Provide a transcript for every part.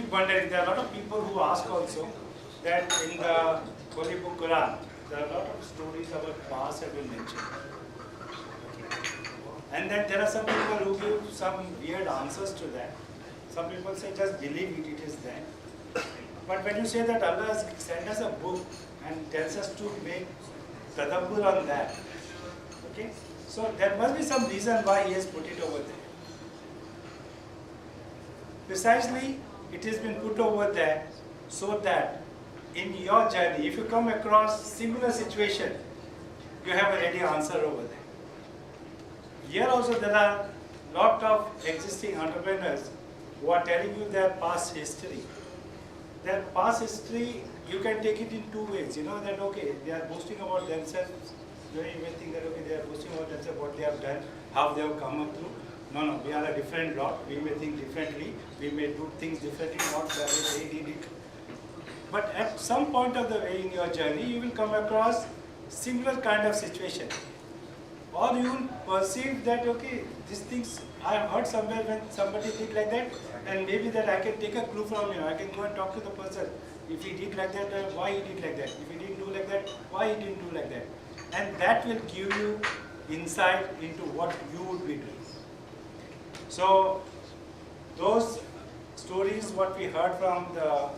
keep wondering, there are a lot of people who ask also that in the Holy Book Quran, there are a lot of stories about past have been mentioned. And then there are some people who give some weird answers to that. Some people say just believe it, it is there. But when you say that Allah has sent us a book and tells us to make tadabbur on that, okay? So there must be some reason why He has put it over there. Precisely, it has been put over there so that in your journey, if you come across similar situation, you have a ready answer over there. Here also there are lot of existing entrepreneurs who are telling you their past history. Their past history, you can take it in two ways. You know that, okay, they are boasting about themselves. You may think that, okay, they are boasting about themselves, what they have done, how they have come up through. No, we are a different lot. We may think differently. We may do things differently, not the way they did it. But at some point of the way in your journey, you will come across similar kind of situation. Or you will perceive that, okay, these things I have heard somewhere when somebody did like that, and maybe that I can take a clue from him. I can go and talk to the person. If he did like that, why he did like that? If he didn't do like that, why he didn't do like that? And that will give you insight into what you would be doing. So, those stories, what we heard from the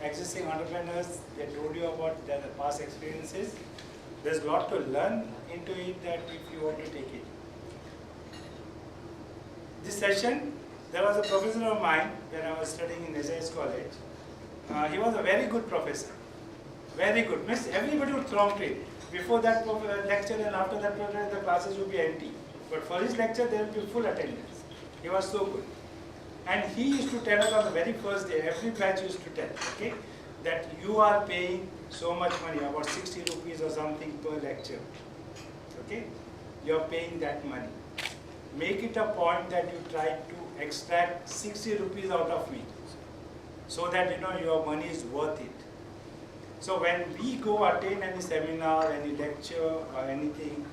existing entrepreneurs, they told you about their past experiences. There's a lot to learn into it that if you want to take it. This session, there was a professor of mine when I was studying in SIS college. He was a very good professor. Very good. Means everybody would throng to it. Before that lecture and after that lecture, the classes would be empty. But for his lecture, there would be full attendance. He was so good. And he used to tell us on the very first day, every batch used to tell, okay, that you are paying so much money, about 60 rupees or something per lecture. Okay? You are paying that money. Make it a point that you try to extract 60 rupees out of me, so that you know your money is worth it. So when we go attend any seminar, any lecture or anything,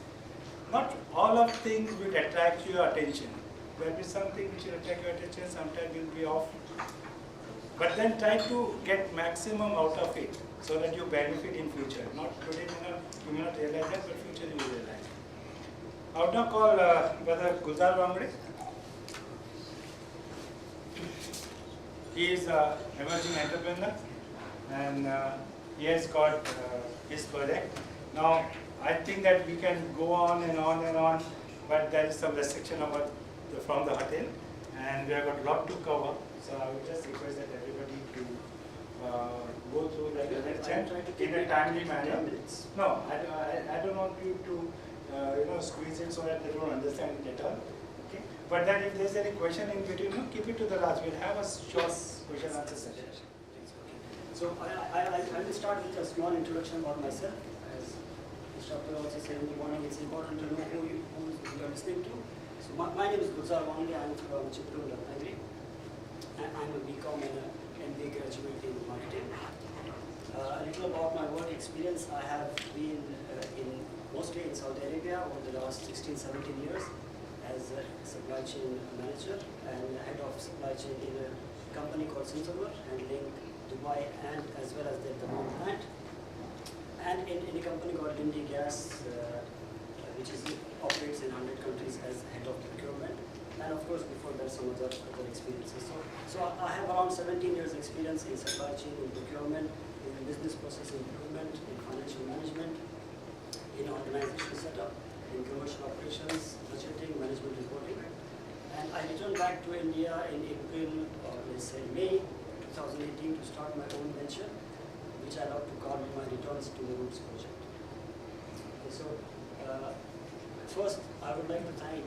not all of things will attract your attention. There will be something which will attract your attention, sometimes will be off. But then try to get maximum out of it so that you benefit in future. Not today, you may not realize that, but future you will realize. I would now call Brother Gulzar Wangde. He is an emerging entrepreneur and he has got his project. Now, I think that we can go on and on and on, but there is some restriction about from the hotel, and we have got a lot to cover. So I would just request that everybody to go through the event in a timely manner. No, I don't want you to squeeze it so that they don't understand it at all. Okay? But then if there's any question in between, keep it to the last. We'll have a short question answer session. So I will start with a small introduction about myself. As Mr. Abdul also said in the morning, it's important to know who you are listening to. So my name is Gulzar Wangde. I'm from Chittoor, Agro. I'm a BCom and an MBA graduate in marketing. A little about my work experience. I have been mostly in Saudi Arabia over the last 16, 17 years as a supply chain manager and head of supply chain in a company called Singapore, handling Dubai and as well as the Dammam plant. And in a company called Linde Gas, which operates in 100 countries as head of procurement. And of course, before that, some other experiences. So I have around 17 years experience in supply chain, in procurement, in business process improvement, in financial management, in organization setup, in commercial operations, budgeting, management reporting. And I returned back to India in April, or let's say May 2018 to start my own venture, which I love to call my Returns to the Roots project. Okay, so first, I would like to thank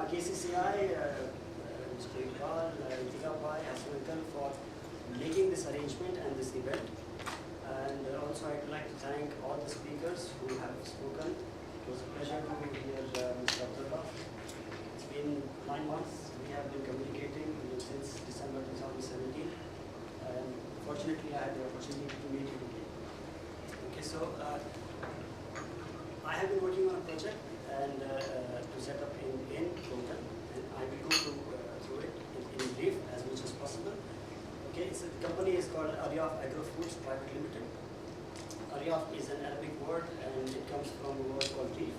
KCCI, Mr. Iqbal, Bhai, Hassan Uncle for making this arrangement and this event. And also I'd like to thank all the speakers who have spoken. It was a pleasure to hear Mr. Abdullah. It's been 9 months. We have been communicating since December 2017. And fortunately, I had the opportunity to meet you again. Okay, so I have been working on a project and to set up Aryaf Agro Foods Private Limited. Aryaf is an Arabic word and it comes from a word called reef,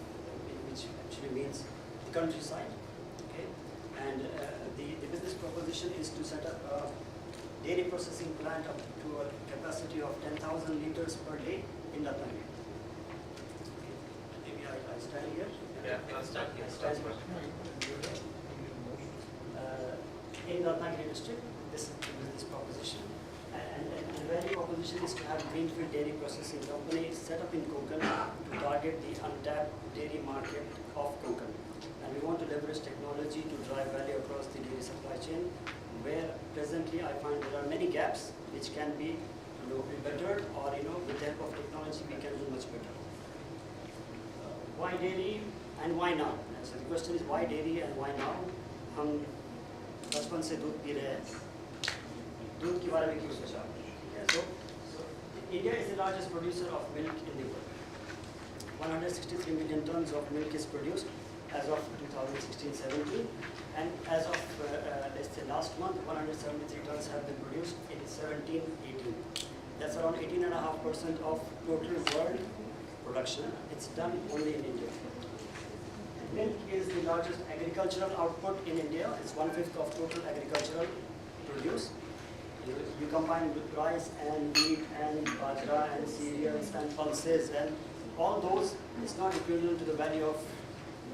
which actually means the countryside. Okay? And the business proposition is to set up a dairy processing plant up to a capacity of 10,000 liters per day in Ratnagiri. Okay. Maybe I stand here. Yeah, let's start here. In Ratnagiri district, this is the business proposition. And the value proposition is to have a greenfield dairy processing company set up in Konkan to target the untapped dairy market of Konkan. And we want to leverage technology to drive value across the dairy supply chain, where presently I find there are many gaps which can be bettered, or with the help of technology we can do much better. Why dairy and why now? And so the question is why dairy and why now? हम बचपन से दूध P रहे हैं, दूध के बारे में क्यों सोचा? So India is the largest producer of milk in the world. 163 million tons of milk is produced as of 2016-17, and as of let's say last month, 173 tons have been produced in 17-18. That's around 18.5% of total world production. It's done only in India. Milk is the largest agricultural output in India. It's 1/5 of total agricultural produce. You combine with rice and wheat and bajra and cereals and pulses and all those, it's not equivalent to the value of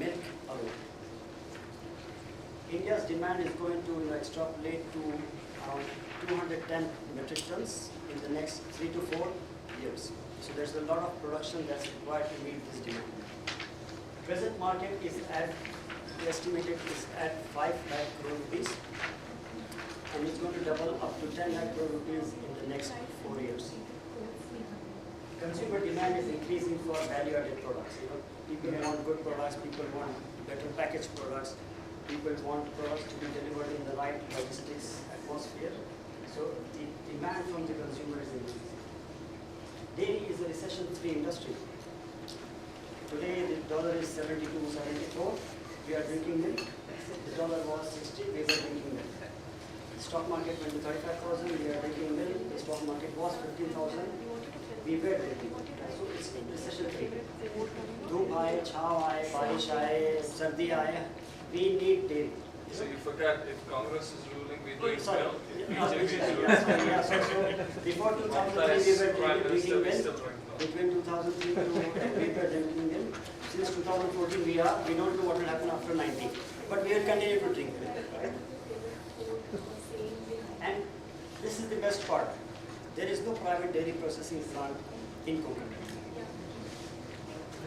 milk alone. India's demand is going to extrapolate to around 210 metric tons in the next 3 to 4 years. So there's a lot of production that's required to meet this demand. Present market is estimated is at 5 lakh crore rupees, and it's going to double up to 10 lakh crore rupees in the next 4 years. Consumer demand is increasing for value-added products. People want good products, people want better packaged products, people want products to be delivered in the right logistics atmosphere. So the demand from the consumer is increasing. Dairy is a recession-free industry. Today the dollar is 72, 74. We are drinking milk. The dollar was 60. We were drinking milk. The stock market went to 35,000. We are drinking milk. The stock market was 15,000. We were drinking milk. So it's recession-free. Dhoop aaye, chhav aaye, barish aaye, sardi aaye. We need dairy. So you forgot, if Congress is ruling, we need Sorry. milk. If BJP BJP is ruling, so before 2003 we were drinking milk. Between 2003 to we were drinking milk. Since 2014 we don't know what will happen after 90. But we will continue to drink milk. Right? And this is the best part. There is no private dairy processing plant in Konkan.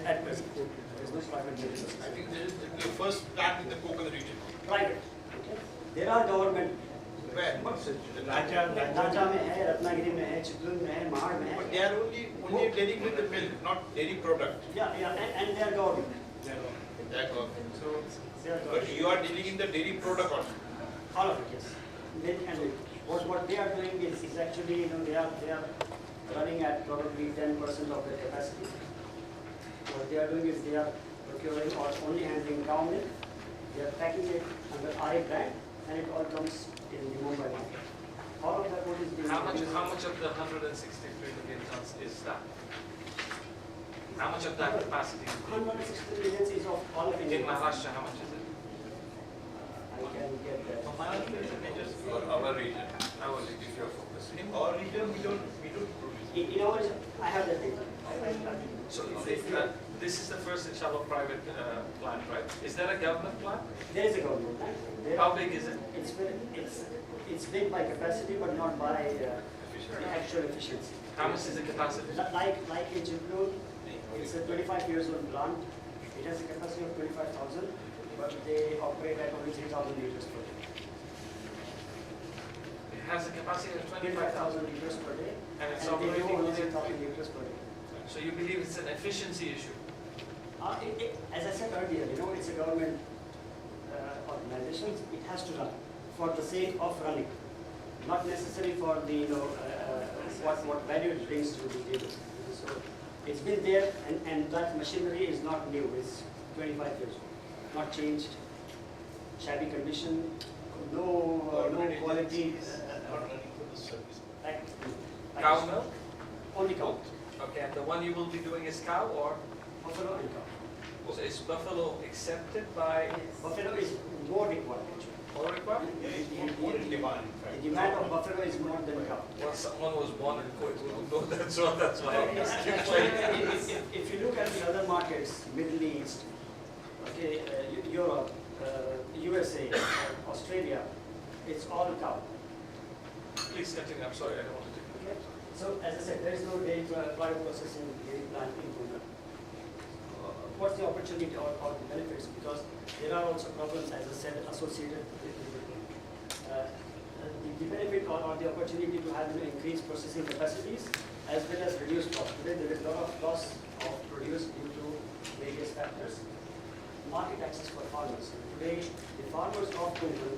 At present, there is no private dairy processing. I think this is the first plant in the Konkan region. Private. Okay. There are government. Where? Nacha में है, रत्नागिरी में है, चिपलून में है, महाड़ में But है. they are only dealing with the milk, not dairy product. Yeah, and they are government. That government. So they are But government. you are dealing in the dairy product also. All of it, yes. Milk and milk. What they are doing is actually, they are running at probably 10% of their capacity. What they are doing is they are procuring or only handling cow milk. They are packing it under RA brand, and it all comes in the Mumbai market. All of that what is being how produced- much of the 163 million tons is that? How much of that capacity is being 160 million is of all of India. in Maharashtra? How much is it? I can get that. For our region, I will if you're focused. In our region, we don't produce. In our, I have that data. So this is the first inshallah private plant, right? Is that a government plant? There is a government plant. How big is it? It's big by capacity, but not by the actual efficiency. How much is the capacity? Like in Chiploon, it's a 25 years old plant. It has a capacity of 25,000, but they operate at only 3,000 liters per day. It has a capacity of 25,000 25,000. liters per day, And it's they do operating only within 3,000 liters per day. So you believe it's an efficiency issue? As I said earlier, it's a government organization. It has to run for the sake of running, not necessarily for the what value it brings to the table. So it's been there, and that machinery is not new. It's 25 years old, not changed. Shabby condition, no quality. Not running for the service. Cow milk? Only cow. Okay, and the one you will be doing is cow or? Buffalo and cow. So is buffalo accepted by Buffalo is more required actually. all requirement? More in demand, in fact. The demand of buffalo is more than cow. Well, someone was born in Kuwait who know that, so that's why I asked you. If you look at the other markets, Middle East, okay, Europe, USA, Australia, it's all cow. Please continue, I'm sorry, I don't want to take. Okay? So as I said, there is no dairy processing dairy plant in Pune. What's the opportunity or the benefits? Because there are also problems, as I said, associated with the benefit or the opportunity to have increased processing capacities as well as reduced cost. Today there is a lot of loss of produce due to various factors. Market access for farmers. Today the farmers of Pune,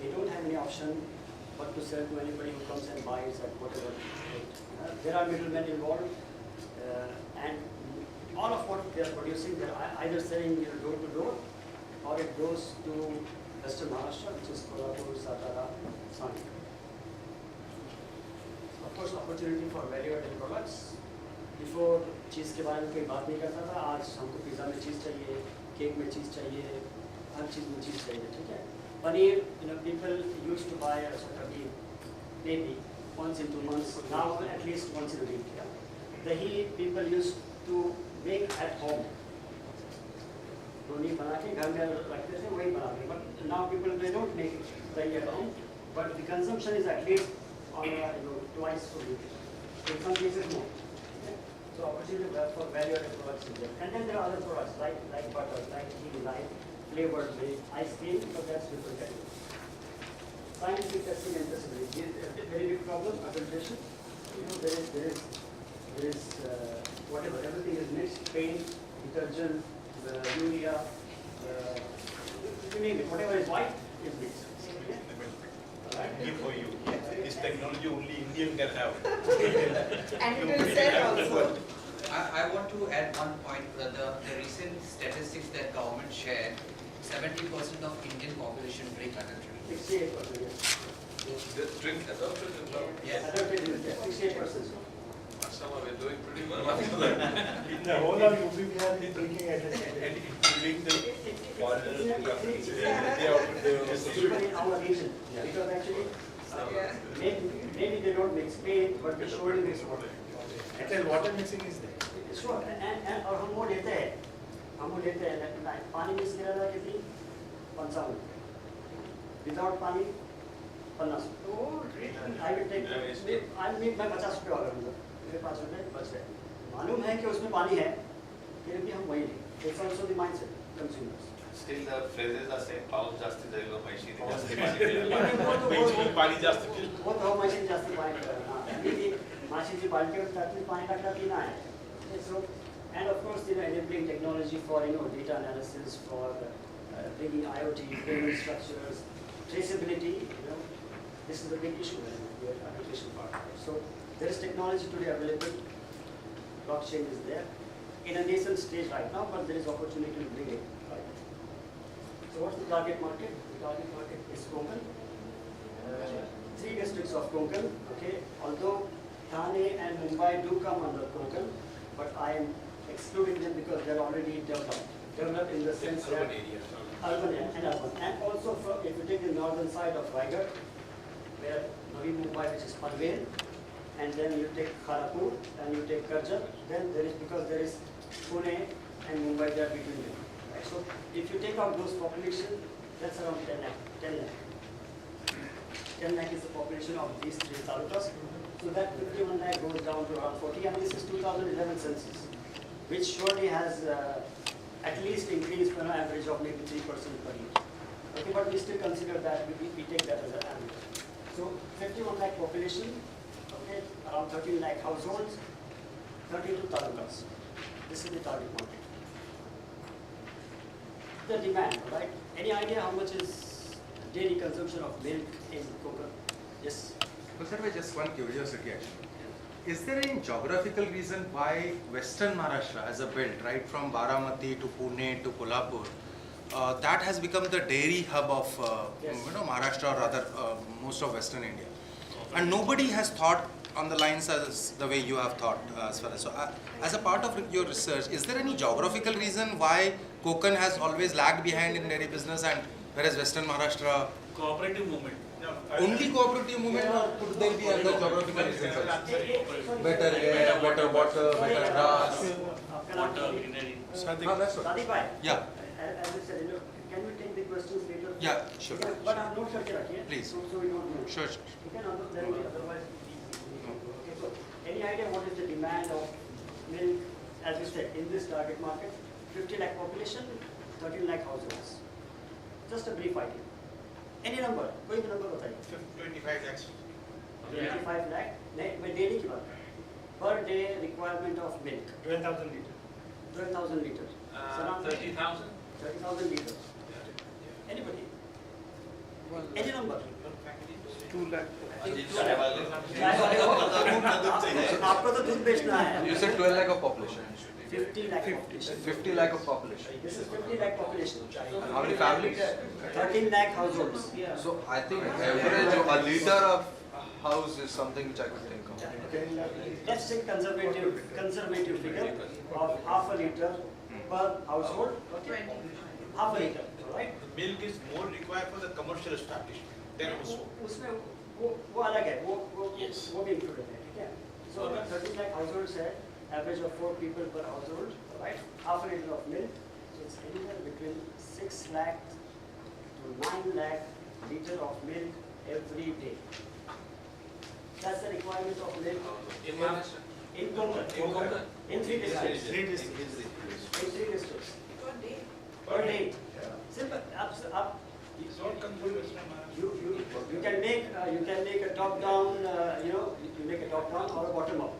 they don't have any option but to sell to anybody who comes and buys at whatever rate. There are middlemen involved, and all of what they are producing, they are either selling door to door, or it goes to Western Maharashtra, which is Kolhapur, Satara, Sangli. Of course, opportunity for value-added products. Before चीज़ के बारे में कोई बात नहीं करता था, आज हमको पिज़्ज़ा में चीज़ चाहिए, केक में चीज़ चाहिए, हर चीज़ में चीज़ चाहिए, ठीक है? Paneer, people used to buy a sort of maybe once in 2 months, now at least once in a week. Yeah? Dahi people used to make at home. Doni bana ke ghar mein rakhte the, wahi bana ke. But now people, they don't make dahi at home, but the consumption is at least on twice a week. In some cases more. Okay? So opportunity for value-added products is there. And then there are other products like butter, like ghee, like flavored milk, ice cream, but that's different category. Scientific testing and traceability is a very big problem. Adulteration, there is whatever, everything is mixed, paint, detergent, urea, you name it, whatever is white is mixed. Only for you. This technology only Indian can have. And it will sell also. I want to add one point. The recent statistics that government shared, 70% of Indian population drink adulterated. 68%, yes. They drink adulterated as well. Yes. Adulterated, yes, 68%. Somehow we're doing pretty well after that. In the whole of UP, we have been drinking at And including the foreigners who have to say, Even in our region, because actually, maybe they don't mix paint, but they surely mix water. Actual water mixing is there. Sure, and और हम वो लेते हैं पानी mix किया था कितनी 55 without पानी 50 I will take मैं 50 रुपये ऑर्डर दूँगा मेरे 5 रुपये बच गए मालूम है कि उसमें पानी है फिर भी हम वही लें it's also the mindset consumers. Still the phrases are same. पाऊस जास्ती जाएगा पैसे जास्ती पानी जास्त पिल. वो तो मशीन जास्ती पानी करना मशीन जी बाल्टी में पानी टाकता ना है. So, and of course, enabling technology for data analysis, for bringing IoT, payment structures, traceability. This is a big issue in the application part. So there is technology today available. Blockchain is there in a nascent stage right now, but there is opportunity to bring it. Right? So what's the target market? The target market is Konkan. 3 districts of Konkan. Okay, although Thane and Mumbai do come under Konkan. But I am excluding them because they are already developed. Developed in the sense that urban and urban. And also, if you take the northern side of Raigad, where Navi Mumbai, which is Panvel, and then you take Kharagpur, and you take Karjat, then there is, because there is Pune and Mumbai, they are between them. Right? So if you take out those population, that's around 10 lakh. 10 lakh is the population of these 3 talukas. So that 51 lakh goes down to around 40, and this is 2011 census, which surely has at least increased for an average of maybe 3% per year. Okay, but we still consider that, we take that as an average. So 51 lakh population, okay, around 13 lakh households, 32 talukas. This is the target market. The demand, right? Any idea how much is daily consumption of milk in Konkan? Yes. Well, sir, just one curiosity actually. Is there any geographical reason why Western Maharashtra as a belt, right from Baramati to Pune to Kolhapur, that has become the dairy hub of Yes. Maharashtra or rather most of Western India? And nobody has thought on the lines as the way you have thought as far as. So, as a part of your research, is there any geographical reason why Konkan has always lagged behind in dairy business, and whereas Western Maharashtra? Cooperative movement. Only cooperative movement, or could there be other geographical reasons also? Better air, better water, better grass. Water, greenery. No, that's what. Sadiq bhai, Yeah, as I said, can we take the questions later? yeah, sure. But I'm not sure. Please. So we don't know. Sure, sure. You can understand it, otherwise. Okay, so any idea what is the demand of milk, as you said, in this target market? 50 lakh population, 13 lakh households. Just a brief idea. Any number, कोई भी number बताइए. 25 lakhs. 25 lakh. मैं daily की बात कर रहा हूँ. Per day requirement of milk. 12,000 liters. 12,000 liters. 30,000? 30,000 liters. Anybody? Any number? 2 lakh. चाय वाले आपको तो दूध बेचना है. You said 12 lakh of population. 50 lakh population. 50 lakh of population. This is 50 lakh population. And how many families? 13 lakh households. So I think average a liter of house is something which I could think of. Let's take conservative figure of half a liter per household. Okay. Half a liter, right? Milk is more required for the commercial establishment. Then also. उसमें वो अलग है, वो भी included है, ठीक है? So अगर 13 lakh households है, average of 4 people per household, right? Half a liter of milk, so it's anywhere between 6 lakh to 9 lakh liter of milk every day. That's the requirement of milk In Maharashtra? in Konkan, in 3 districts. 3 districts. In 3 districts. Per day. Simple. Up. It's not controlled Western Maharashtra. You can make a top down. You make a top down or a bottom up.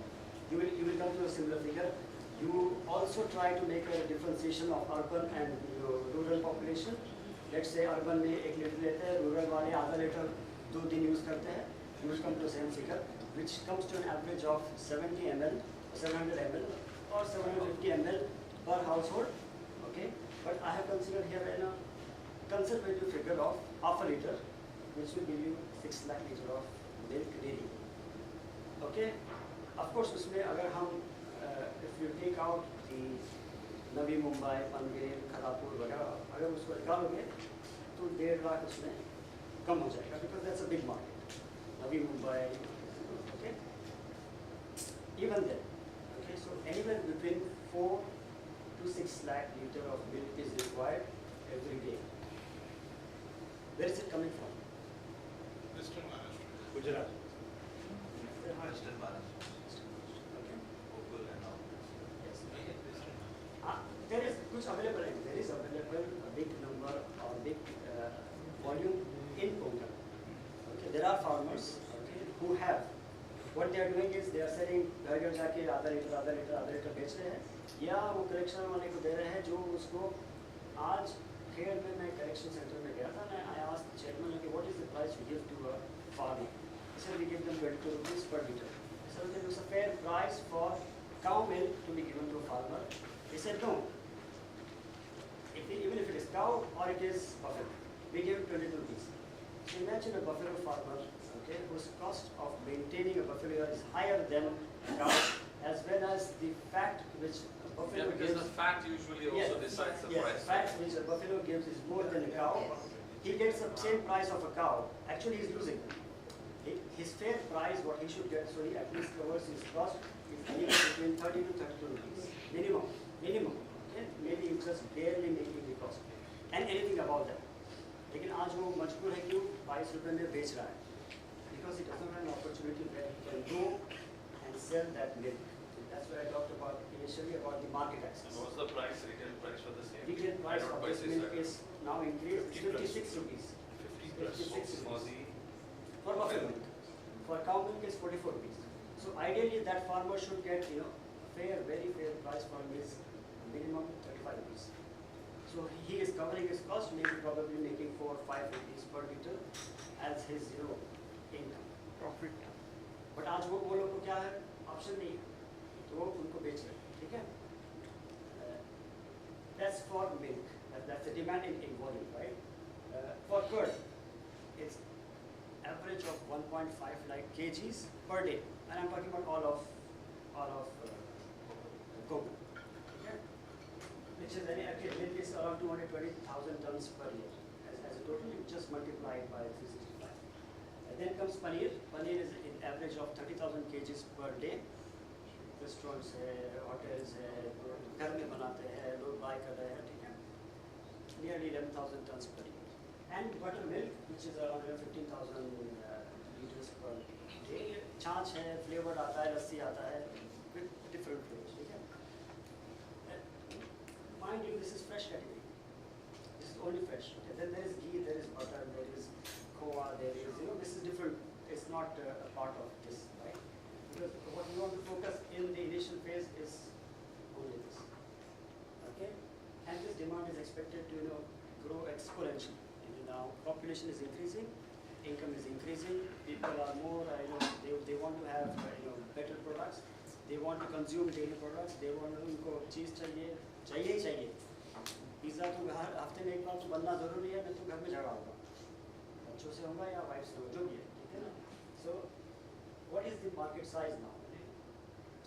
You will come to a similar figure. You also try to make a differentiation of urban and rural population. Let's say urban में 1 litre लेते हैं, rural वाले आधा litre 2 दिन use करते हैं. You will come to the same figure, which comes to an average of 70 ml, 700 ml, or 750 ml per household. Okay, but I have considered here a conservative figure of half a liter, which will give you 6 lakh liter of milk daily. Okay, of course, उसमें अगर हम if you take out the Navi Mumbai, Panvel, Kharagpur वगैरह, अगर उसको निकालोगे तो 1.5 लाख उसमें कम हो जाएगा, because that's a big market. Navi Mumbai, okay. Even then, okay. So anywhere between 4 to 6 lakh liter of milk is required every day. Where is it coming from? Western Maharashtra. Gujarat. Western Maharashtra. Okay. Gokul and all. Yes. There is कुछ available. There is available a big number or big volume in Konkan. Okay. There are farmers, okay, who have. What they are doing is they are selling घर घर जाके आधा litre बेच रहे हैं, या वो कलेक्शन वाले को दे रहे हैं जो उसको. आज खेड़ में मैं कलेक्शन सेंटर में गया था, I asked the chairman, okay, what is the price we give to a farmer? He said we give them 22 rupees per liter. I said, okay, there's a fair price for cow milk to be given to a farmer. He said no. Even if it is cow or it is buffalo, we give 22 rupees. So imagine a buffalo farmer, okay, whose cost of maintaining a buffalo is higher than cow, as well as the fat which a buffalo Yeah, because gives. the fat usually also decides the Yes, price. fat which a buffalo gives is more than a cow. He gets the same price of a cow. Actually, he's losing. His fair price, what he should get, so he at least covers his cost, is anywhere between 30 to 32 rupees. Minimum. Okay? Maybe he's just barely making the cost. And anything about that. लेकिन आज वो मजबूर है क्यों 22 रुपए में बेच रहा है, because he doesn't have an opportunity where he can go and sell that milk. That's why I talked about initially about the market access. And what's the price, retail price for the same? Retail price I don't of buy this this milk like is now increased 56 rupees. 50 plus 56 for rupees. the For buffalo milk. For cow milk is 44 rupees. So ideally that farmer should get, very fair price for his minimum 35 rupees. So he is covering his cost, maybe probably making 4 or 5 rupees per liter as his income. Profit. But आज वो लोग को क्या है, option नहीं है, तो वो उनको बेच रहे हैं, ठीक है? That's for milk. That's the demand in volume, right? For curd, it's average of 1.5 lakh kgs per day, and I'm talking about all of cocoa, okay? Which is very accurate. Milk is around 220,000 tons per year. As a total, you just multiply it by 365. And then comes paneer. Paneer is an average of 30,000 kgs per day. Restaurants है, hotels है, घर में बनाते हैं, लोग buy कर रहे हैं, ठीक है? Nearly 11,000 tons per year. And buttermilk, which is around 15,000 liters per day. छाछ है, flavored आता है, लस्सी आता है, with different flavors, ठीक है? Mind you, this is fresh category. This is only fresh. Okay? Then there is ghee, there is butter, there is khoa, there is, this is different. It's not a part of this, right? Because what we want to focus in the initial phase is only this. Okay? And this demand is expected to, grow exponentially. Now, population is increasing, income is increasing, people are more, they want to have, better products. They want to consume daily products. They want to उनको चीज़ चाहिए. Pizza तो हर हफ्ते में एक बार तो बनना ज़रूरी है, नहीं तो घर में झगड़ा होगा. बच्चों से होगा या वाइफ से होगा, जो भी है, ठीक है ना? So, what is the market size now?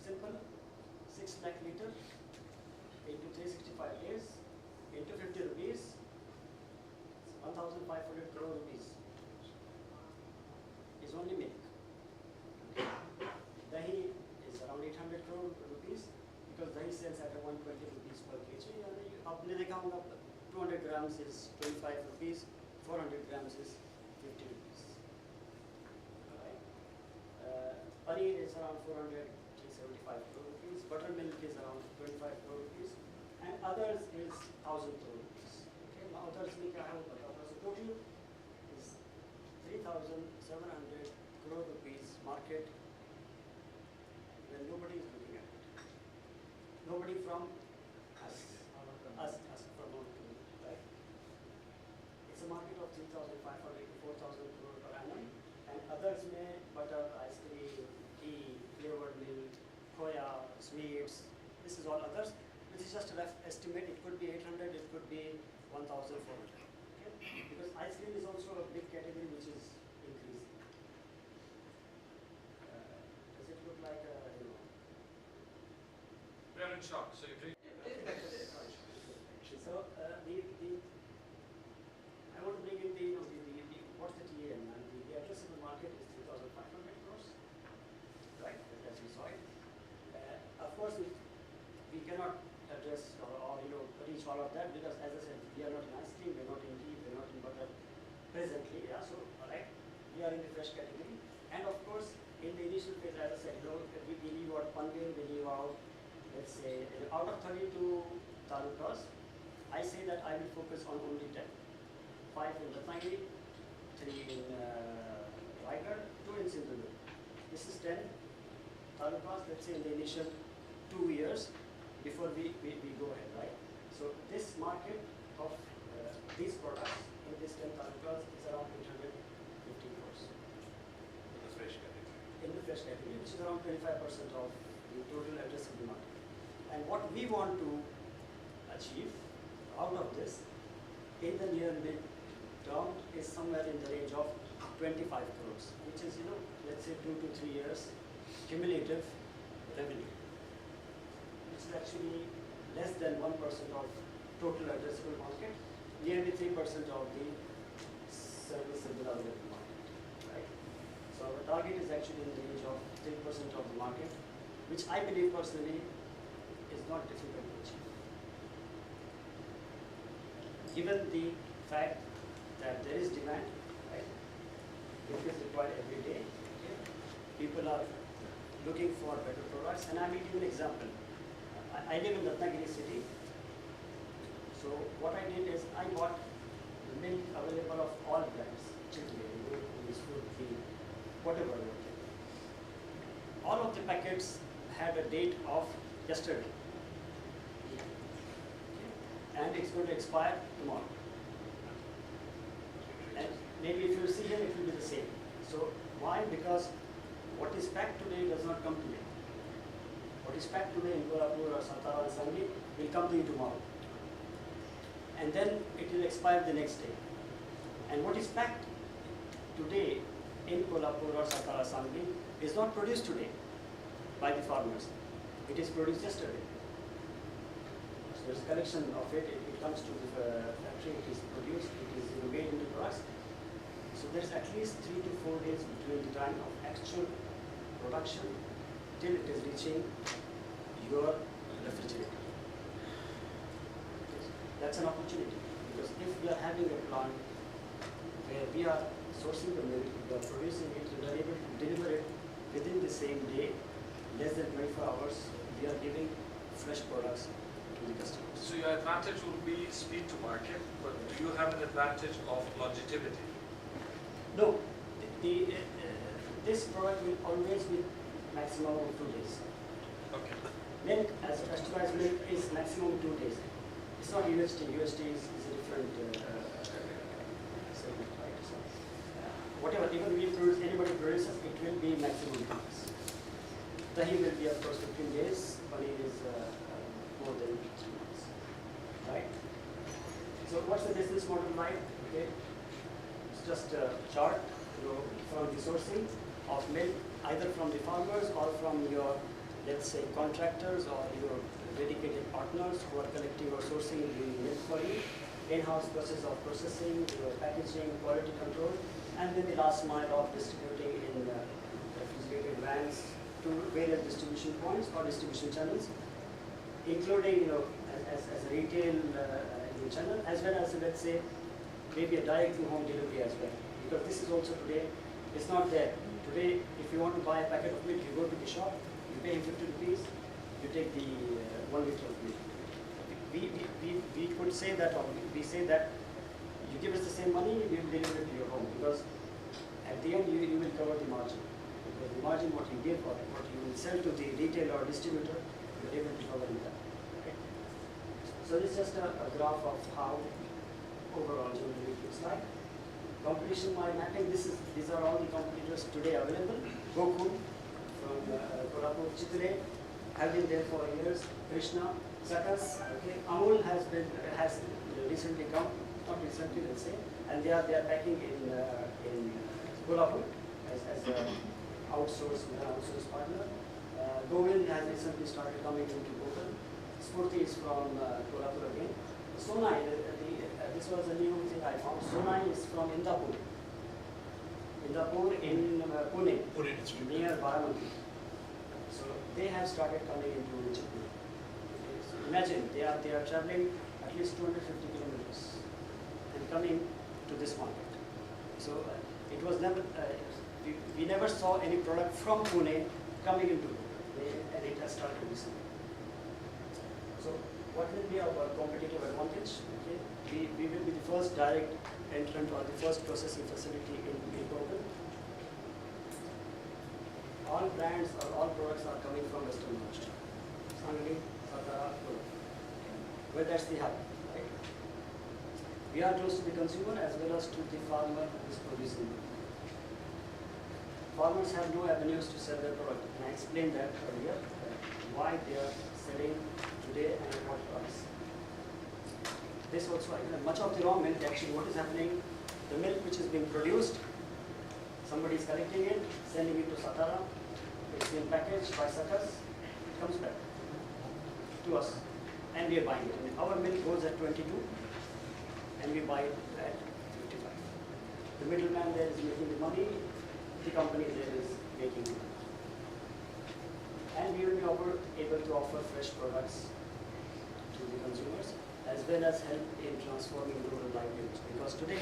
Simple, 6 lakh liter into 365 days into 50 rupees, 1,500 crore rupees is only milk. Dahi is around 800 crore rupees because dahi sells at 120 rupees per kg. आपने देखा होगा 200 grams is 25 rupees, 400 grams is 50 rupees. Paneer is around 475 crore rupees, buttermilk is around 25 crore rupees, and others is 1,000 crore rupees. Okay, now others में क्या है वो So total is 3,700 crore rupees market when nobody is looking at it. Nobody from us from right? It's a market of 3,500 to 4,000 crore per annum, and others may butter, ice cream, ghee, flavored milk, khoya, sweets. This is all others. This is just a rough estimate. It could be 800, it could be 1,400. Okay? Because ice cream is also a big category which is increasing. Does it look like a, We are in shock. So you drink. So I want to bring in the what's the TAM, and the addressable market is 3,500 crores, right? As we saw it. Of course, we cannot address or reach all of that because, as I said, we are not in ice cream, we are not in ghee, we are not in butter presently. Yeah, so alright, we are in the fresh category, and of course, in the initial phase, as I said, we leave out Panvel, we leave out, let's say, out of 32 talukas, I say that I will focus on only 10. 5 in Ratnagiri, 3 in Raigad, 2 in Sindhudurg. This is 10 talukas, let's say, in the initial 2 years before we go ahead, right? So this market of these products in this 10 talukas is around 850 crores. In the fresh category. In the fresh category, which is around 25% of the total addressable market. And what we want to achieve out of this in the near mid term is somewhere in the range of 25 crores, which is, let's say 2 to 3 years cumulative revenue, which is actually less than 1% of total addressable market, nearly 3% of the serviceable available market, right? So our target is actually in the range of 3% of the market, which I believe personally is not difficult to achieve. Given the fact that there is demand, right? It is required every day. Okay? People are looking for better products, and I will give you an example. I live in Ratnagiri city, so what I did is I bought milk available of all brands, Chickpea, Fruit Free, whatever. All of the packets had a date of yesterday, and it's going to expire tomorrow. And maybe if you see here, it will be the same. So why? Because what is packed today does not come today. What is packed today in Golapur or Satara or Sangli will come to you tomorrow. And then it will expire the next day. And what is packed today in Kolhapur or Satara Sangli is not produced today by the farmers. It is produced yesterday. So there's a collection of it. It comes to the factory, it is produced, it is made into products. So there's at least 3 to 4 days between the time of actual production till it is reaching your refrigerator. That's an opportunity, because if we are having a plant where we are sourcing the milk, we are producing it, we are able to deliver it within the same day, less than 24 hours, we are giving fresh products to the customers. So your advantage would be speed to market, but do you have an advantage of longevity? No, this product will always be maximum of 2 days. Okay. Milk, as pasteurized milk, is maximum 2 days. It's not UHT. UHT is a different segment, right? So, whatever, even we produce, anybody produces, it will be maximum 2 days. Dahi will be, of course, 15 days. Paneer is more than 3 months, right? So, what's the business model like? Okay, it's just a chart, from the sourcing of milk, either from the farmers or from your, let's say, contractors or your dedicated partners who are collecting or sourcing the milk for you, in-house process of processing, your packaging, quality control, and then the last mile of distributing in refrigerated vans to various distribution points or distribution channels, including, as a retail channel, as well as, let's say, maybe a direct to home delivery as well. Because this is also today, it's not there. Today, if you want to buy a packet of milk, you go to the shop, you pay him 50 rupees, you take the 1 liter of milk. We could say that, or we say that you give us the same money, we will deliver it to your home, because at the end you will cover the margin. Because the margin what you give or what you will sell to the retailer or distributor, you are able to cover that. Okay? So this is just a graph of how overall generally it looks like. Competition by mapping, these are all the competitors today available. Goku from Kolhapur, Chitre have been there for years. Krishna, Sakas, okay. Amul has recently come, not recently, let's say, and they are packing in Kolhapur as an outsourced partner. Govind has recently started coming into Kokan. Spurti is from Kolhapur again. Sonai, this was a new thing I found. Sonai is from Indapur. Indapur in Pune, near Barabanki. So they have started coming into Chittoor. Okay, so imagine they are traveling at least 250 kilometers and coming to this market. So it was never we never saw any product from Pune coming into Pune, and it has started recently. So what will be our competitive advantage? Okay, we will be the first direct entrant or the first processing facility in Kokan. All brands or all products are coming from Western Maharashtra. Sangli, Satara, Cruz. Where that's the hub, right? We are close to the consumer as well as to the farmer who is producing. Farmers have no avenues to sell their product, and I explained that earlier, why they are selling today and at what price. This also, much of the raw milk, actually what is happening, the milk which is being produced, somebody is collecting it, sending it to Satara, it's been packaged by Sakas, it comes back to us, and we are buying it. I mean, our milk goes at 22, and we buy it at 55. The middleman there is making the money, the company there is making the money. And we will be able to offer fresh products to the consumers, as well as help in transforming rural livelihoods. Because today,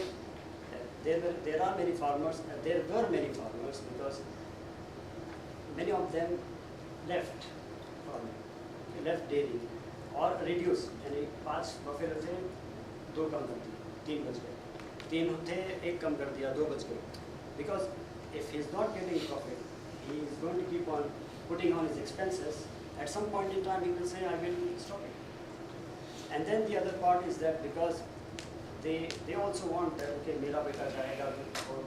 there are many farmers, there were many farmers, because many of them left farming, left dairy, or reduced. यानी 5 buffalo थे, 2 कम कर दिए, 3 बच गए. 3 थे, 1 कम कर दिया, 2 बच गए. Because if he is not getting profit, he is going to keep on putting on his expenses. At some point in time, he will say, I will stop it. And then the other part is that because they also want that, okay, mera beta jayega or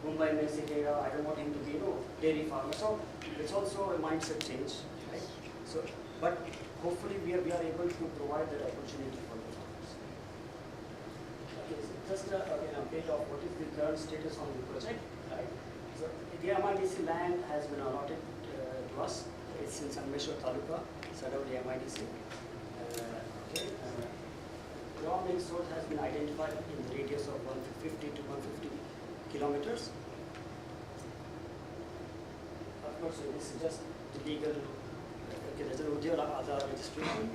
Mumbai mein sikega, I don't want him to be, dairy farmer. So it's also a mindset change, right? So, but hopefully we are able to provide that opportunity for the farmers. Okay, so just again, a bit of what is the current status on the project, right? So the MIDC land has been allotted to us. It's in Sanmeshwar Taluka, Sadavli MIDC. Raw milk source has been identified in the radius of 150 to 150 kilometers. Of course, this is just the legal. There's an Udyala Aadhaar registration.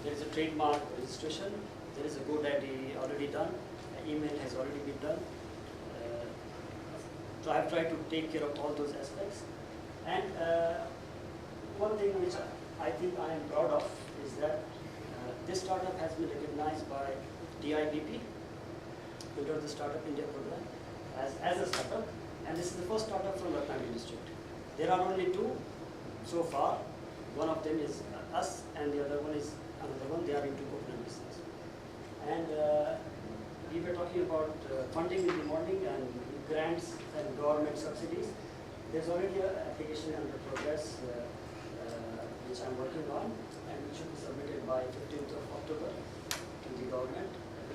There is a trademark registration. There is a GoDaddy already done. An email has already been done. So I've tried to take care of all those aspects. And one thing which I think I am proud of is that this startup has been recognized by DIBP, under the Startup India program, as a startup. And this is the first startup from Ratnagiri district. There are only two so far. One of them is us, and the other one is another one. They are into coconut business. And we were talking about funding in the morning and grants and government subsidies. There's already an application under progress which I'm working on, and which should be submitted by 15th of October to the government.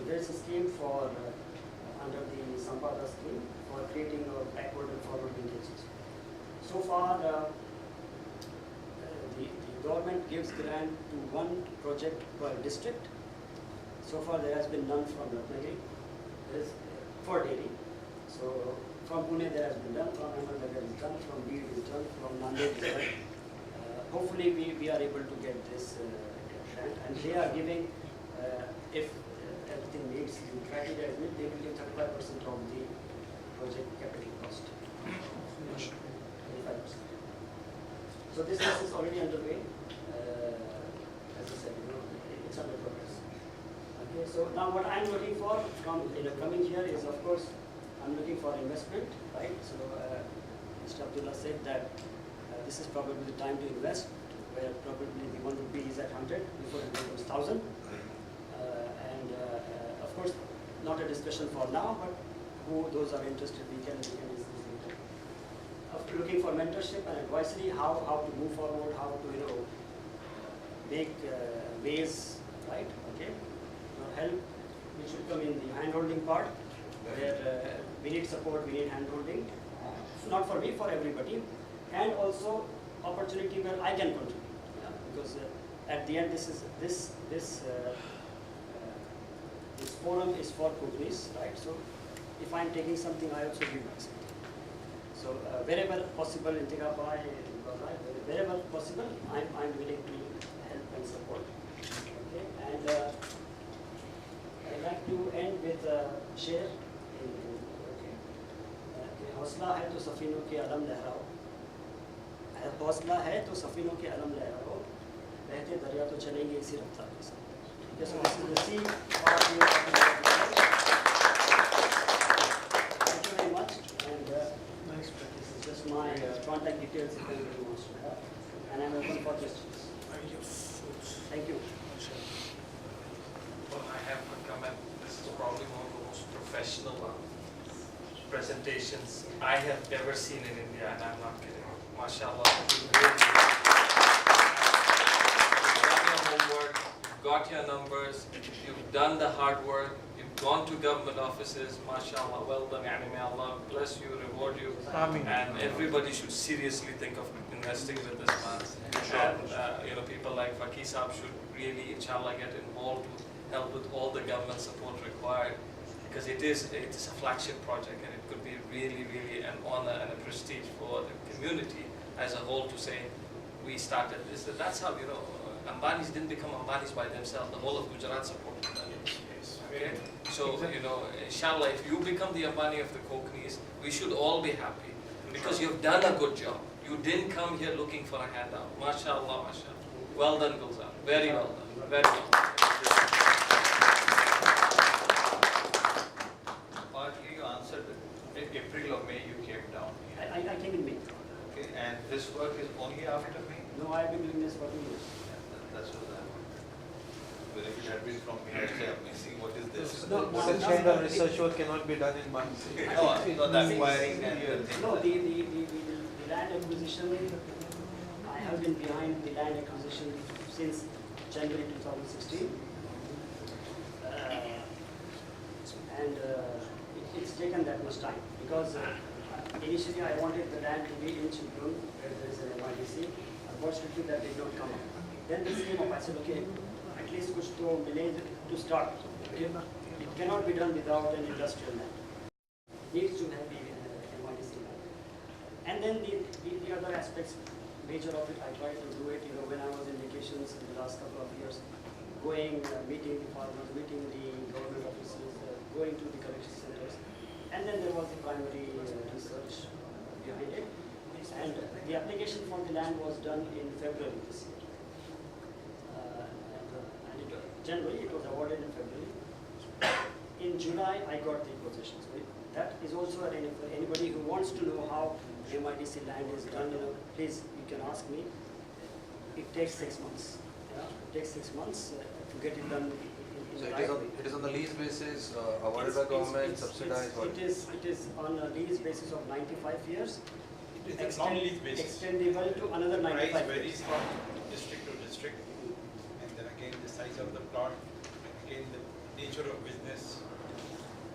There's a scheme for under the Sampada scheme for creating a backward and forward linkages. So far, the government gives grant to one project per district. So far, there has been none from Ratnagiri. There is for dairy. So from Pune, there has been done. From Ahmednagar is done. From Bid is done. From Nanded is done. Hopefully, we are able to get this grant. And they are giving, if everything meets the criteria, they will give 35% of the project capital cost. 25%. So this is already underway. As I said, it's under progress. Okay, so now what I'm looking for from in the coming year is, of course, I'm looking for investment, right? So Mr. Abdullah said that this is probably the time to invest, where probably the 1 rupee is at 100 before it becomes 1,000. Of course, not a discussion for now, but who those are interested, we can discuss later. After looking for mentorship and advisory, how to move forward, how to make ways, right? Okay, help which should come in the hand-holding part, where we need support, we need hand-holding, not for me, for everybody, and also opportunity where I can contribute, because at the end this forum is for companies, right? So if I'm taking something, I also give myself. So wherever possible in Tigapa, wherever possible, I'm willing to help and support. Okay, and I'd like to end with a share. हौसला है तो सफीनों के अलम लहराओ, हौसला है तो सफीनों के अलम लहराओ, बहते दरिया तो चलेंगे इसी रफ्तार के साथ. Yes, so this is the sea part we are talking about today. Thank you very much, and this is just my contact details if anybody wants to have, and I'm open for questions. Thank you. Well, I have one comment. This is probably one of the most professional presentations I have ever seen in India, and I'm not kidding. MashaAllah. You've done your homework, you've got your numbers, you've done the hard work, you've gone to government offices. MashaAllah, well done. May Allah bless you, reward you. Ameen. And everybody should seriously think of investing with this man. And people like Faqih Saab should really, inshallah, get involved with help with all the government support required, because it is a flagship project, and it could be really, really an honor and a prestige for the community as a whole to say, we started this. That's how, Ambanis didn't become Ambanis by themselves. The whole of Gujarat supported them. Okay? So, inshallah, if you become the Ambani of the Konkani's, we should all be happy, because you've done a good job. You didn't come here looking for a handout. MashaAllah, MashaAllah. Well done, Gulzar. Very well done. Very well done. Partly you answered it. In April or May you came down here. I came in May. Okay, and this work is only after May? No, I've been doing this for 2 years. That's what I want. But if it had been from me, I'd say I'm missing. What is this? Such kind of research work cannot be done in months. No, the acquiring and the thing. No, the land acquisition, I have been behind the land acquisition since January 2016. And it's taken that much time, because Initially, I wanted the land to be in Children, where there is an MIDC. Unfortunately, that did not come up. Then this came up. I said, okay, at least kuch to mile to start. Okay? It cannot be done without an industrial land. Needs to have the MIDC land. And then the other aspects, major of it, I tried to do it. When I was in vacations in the last couple of years, going, meeting the farmers, meeting the government offices, going to the collection centers. And then there was the primary research behind it. And the application for the land was done in February this year. January, it was awarded in February. In July, I got the possession. So that is also for anybody who wants to know how MIDC land is done. Please, you can ask me. It takes 6 months. It takes 6 months to get it done. So it is on the lease basis, awarded by government, subsidized? It is on a lease basis of 95 years. It is a non-lease basis. Extendable to another 95 Price years. varies from district to district. And then again the size of the plot, again the nature of business.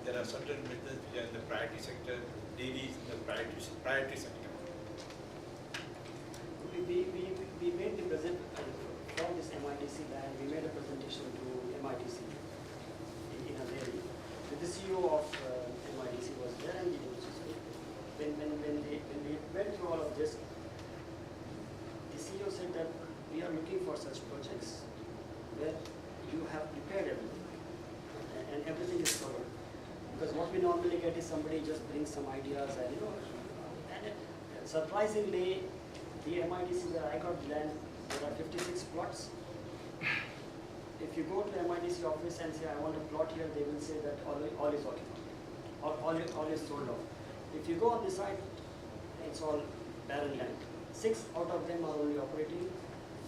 There are certain businesses which are in the priority sector, dairy is in the priority sector. We made the present from this MIDC land. We made a presentation to MIDC in a dairy. The CEO of MIDC was there, and when we went through all of this, the CEO said that we are looking for such projects where you have prepared everything and everything is covered. Because what we normally get is somebody just brings some ideas and surprisingly, the MIDC where I got land, there are 56 plots. If you go to the MIDC office and say, I want a plot here, they will say that all is occupied, all is sold off. If you go on the site, it's all barren land. 6 out of them are only operating,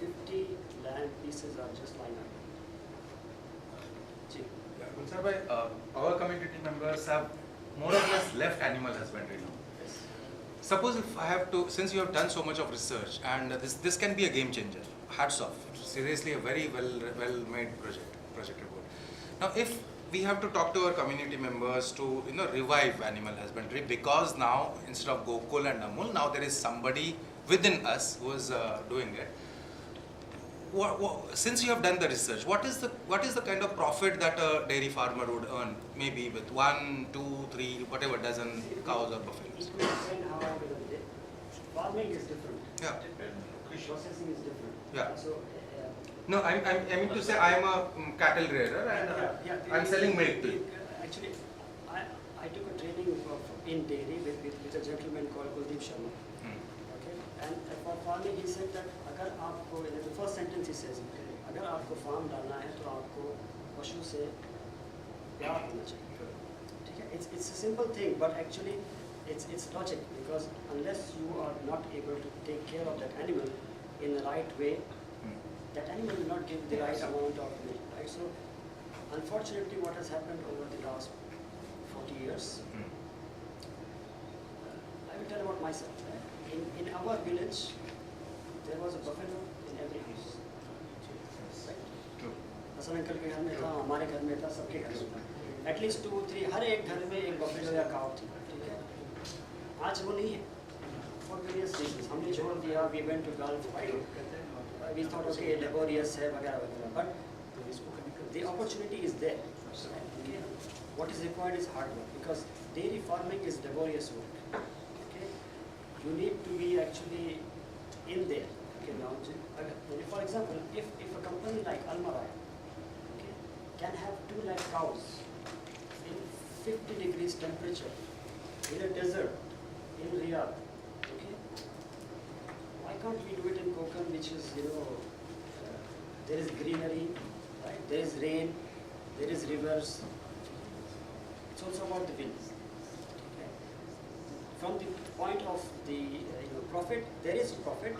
50 land pieces are just lying out. Gulzar bhai, our community members have more or less left animal husbandry now. Yes. Suppose if I have to, since you have done so much of research, and this can be a game changer. Hats off. Seriously, a very well made project report. Now, if we have to talk to our community members to revive animal husbandry, because now instead of Gokul and Amul, now there is somebody within us who is doing it. Since you have done the research, what is the kind of profit that a dairy farmer would earn, maybe with 1, 2, 3, whatever dozen cows or buffaloes? It will depend how farming is different. Yeah. Processing is different. Yeah. So, No, I mean to say I am a cattle rearer and I am selling milk to you. Actually, I took a training in dairy with a gentleman called Kuldeep Sharma. Okay, and for farming he said that अगर आपको the first sentence he says अगर आपको farm डालना है तो आपको पशु से प्यार होना चाहिए. ठीक है, it's a simple thing, but actually it's logic, because unless you are not able to take care of that animal in the right way, that animal will not give the right amount of milk, right? So, unfortunately, what has happened over the last 40 years, I will tell about myself. In our village, there was a buffalo in every house. Right? Hasan uncle के घर में था, हमारे घर में था, सबके घर में था. At least 2, 3, हर एक घर में एक buffalo या cow थी. ठीक है? आज वो नहीं है. For various reasons, हमने छोड़ दिया. We went to Gulf. We thought, okay, laborious hai, वगैरह, but the opportunity is there. Okay? What is required is hard work, because dairy farming is laborious work. Okay? You need to be actually in there. Okay, now, for example, if a company like Almarai, okay, can have 2 lakh cows in 50 degrees temperature in a desert in Riyadh, okay, why can't we do it in Konkan, which is, there is greenery, right? There is rain, there is rivers. It's also about the wind. Okay. From the point of the profit, there is profit.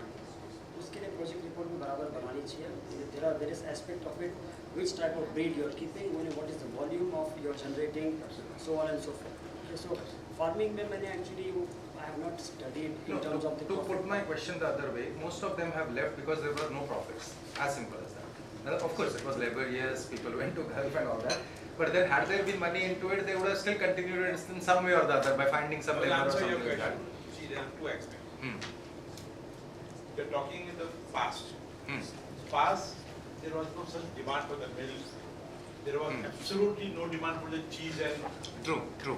उसके लिए project report में बराबर बनानी चाहिए. There are various aspects of it, which type of breed you are keeping, what is the volume of you are generating, so on and so forth. Okay, so farming में मैंने actually I have not studied in terms of the To profit. put my question the other way, most of them have left because there were no profits. As simple as that. Now, of course, it was laborious, people went to Gulf and all that. But then had there been money into it, they would have still continued it in some way or the other by finding some I will labor or answer your something like that. question. See, there are two aspects. Hmm. You're talking in the past. Hmm. Past, there was no such demand for the milk. There was absolutely no demand for the cheese and True, true,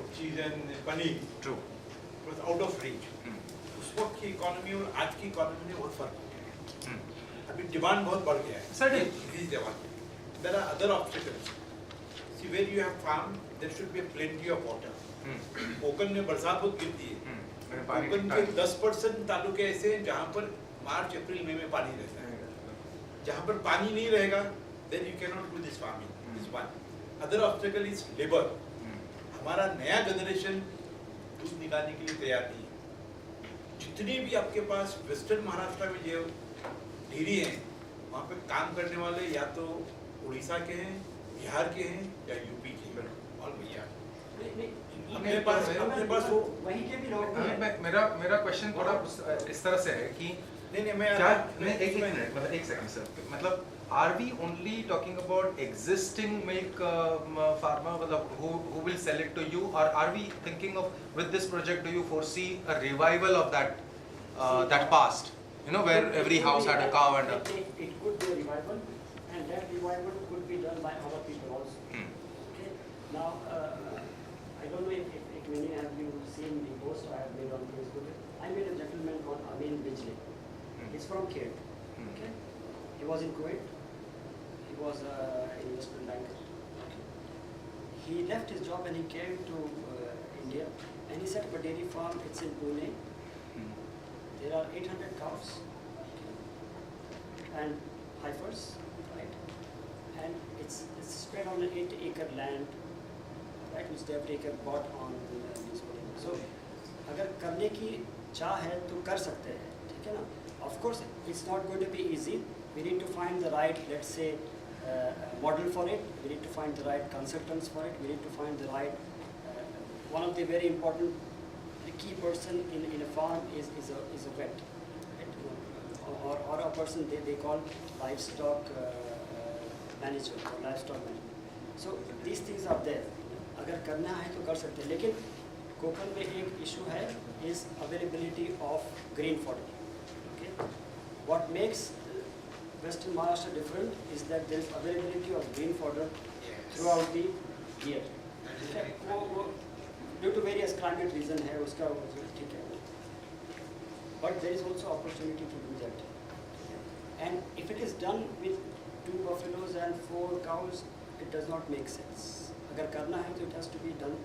paneer. true. It was out of reach. उस वक्त की economy और आज की economy में बहुत फर्क हो गया है. अभी डिमांड बहुत बढ़ गया है. Certainly. Increased demand. There are other obstacles. See, where you have farm, there should be plenty of water. Konkan में बरसात बहुत गिरती है. कोकण के 10% तालुके ऐसे हैं जहाँ पर मार्च अप्रैल मई में पानी रहता है. जहाँ पर पानी नहीं रहेगा, then you cannot do this farming. This one. Other obstacle is labor. हमारा नया जनरेशन दूध निकालने के लिए तैयार नहीं है. जितने भी आपके पास वेस्टर्न महाराष्ट्र में जो डेयरी हैं, वहाँ पे काम करने वाले या तो उड़ीसा के हैं, बिहार के हैं या यूपी के हैं. और भैया अपने पास वो वहीं के भी लोग हैं. मेरा क्वेश्चन थोड़ा इस तरह से है कि नहीं मैं एक मिनट मतलब एक सेकंड सर मतलब are we only talking about existing milk farmer मतलब who will sell it to you, or are we thinking of with this project do you foresee a revival of that past, you know, where every house had a cow and a it could be a revival, and that revival could be done by our people also. Okay. Now I don't know if many have you seen the post I have made on Facebook. I made a gentleman called Amin Bijli. He's from Kent. Okay. He was in Kuwait. He was an investment banker. He left his job and he came to India, and he set up a dairy farm. It's in Pune. There are 800 cows and heifers, right? And it's spread on an 8-acre land, right? Which they have taken bought on these potatoes. So, अगर करने की चाह है तो कर सकते हैं, ठीक है ना? Of course, it's not going to be easy. We need to find the right, let's say, model for it. We need to find the right consultants for it. We need to find the right. One of the very important, the key person in a farm is a vet, right? Or a person they call livestock manager or livestock manager. So these things are there. अगर करना है तो कर सकते हैं. लेकिन कोकण में एक issue है is availability of green fodder. Okay. What makes Western Maharashtra different is that there is availability of green fodder throughout the year. वो due to various climate reason है उसका ठीक है. But there is also opportunity to do that. And if it is done with 2 buffaloes and 4 cows, it does not make sense. अगर करना है तो it has to be done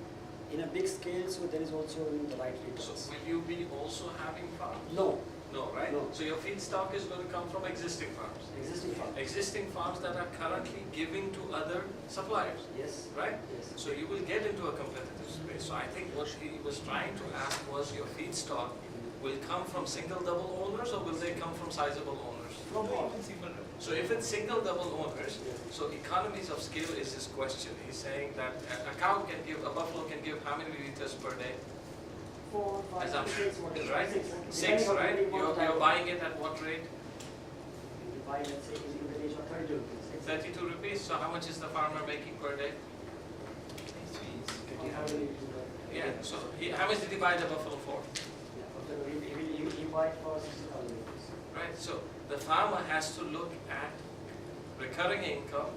in a big scale, so there is also the right returns. So will you be also having farms? No. No, right? No. So your feedstock is going to come from existing farms. Existing farm. Existing farms that are currently giving to other suppliers, Yes. right? Yes. So you will get into a competitive space. So I think what he was trying to ask was your feedstock will come from single double owners or will they come from sizable owners? From all. So if it's single double owners, so economies of scale is his question. He's saying that a cow can give, a buffalo can give how many liters per day? 4, 5, Assumption, 6, whatever. right? 6, 6, right? You're buying it at what rate? You buy, let's say, in the range of 32 rupees. 32 rupees. So how much is the farmer making per day? Yeah. So how much did he buy the buffalo for? He buy it for 60,000 rupees. Right. So the farmer has to look at recurring income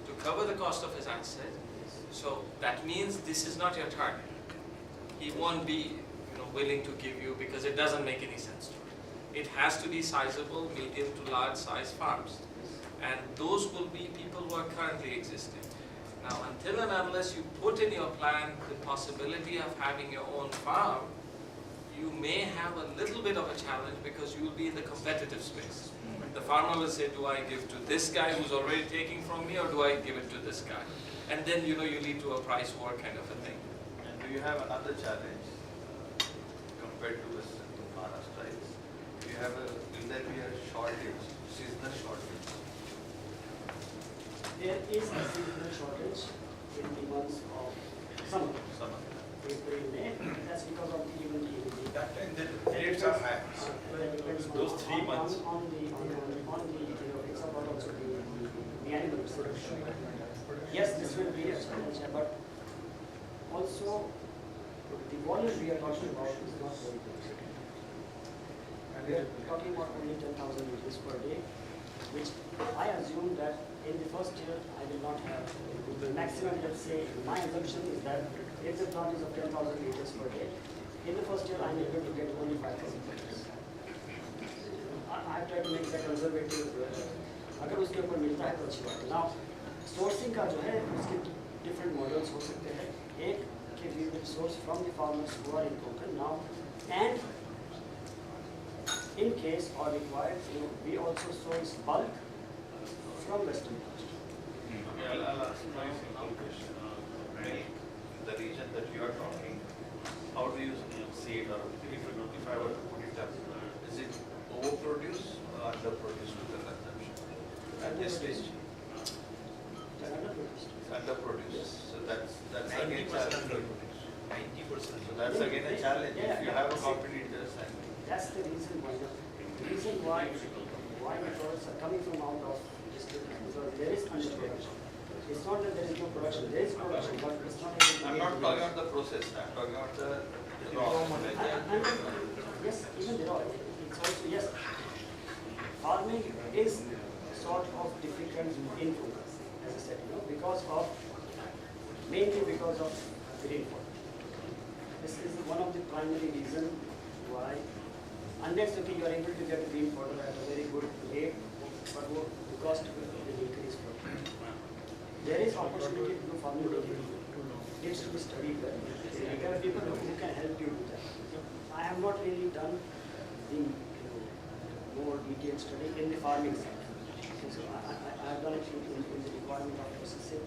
to cover the cost of his asset. So that means this is not your target. He won't be willing to give you because it doesn't make any sense to him. It has to be sizable, medium to large size farms. And those will be people who are currently existing. Now, until and unless you put in your plan the possibility of having your own farm, you may have a little bit of a challenge because you will be in the competitive space. The farmer will say, do I give to this guy who's already taking from me or do I give it to this guy? And then you lead to a price war kind of a thing. And do you have another challenge compared to Western Maharashtra? Will there be a shortage, seasonal shortage? There is a seasonal shortage in the months of summer. April, May. That's because of the even That time the rates are high. Those 3 months. On the it's about also the animals. Yes, this will be a challenge, but also the volume we are talking about is not very big. We are talking about only 10,000 liters per day, which I assume that in the first year I will not have the maximum. Let's say my assumption is that if the plant is of 10,000 liters per day, in the first year I am able to get only 5,000 liters. I try to make that conservative. अगर उसके ऊपर मिलता है तो अच्छी बात है. Now sourcing का जो है उसके different models हो सकते हैं. एक कि we will source from the farmers who are in Konkan now, and in case or required, we also source bulk from Western Coast. I'll ask my simple question. The region that you are talking, how do you see it, or if I were to put it up, is it overproduced or underproduced to the consumption at this stage? Underproduced. So that's again challenge. 90%. So that's again a challenge. If you have a competitors and That's the reason why. The reason why the products are coming from out of district because there is underproduction. It's not that there is no production. There is production, but it's not. I'm not talking about the process. I'm talking about the raw. Yes, even the raw. It's also yes. Farming is sort of difficult in focus, as I said, because of mainly because of rainfall. This is one of the primary reasons why, unless you are able to get green fodder at a very good rate, but the cost will increase. There is opportunity to do farming. Needs to be studied well. There are people who can help you do that. I have not really done the more detailed study in the farming side. So I have done it in the requirement of processing.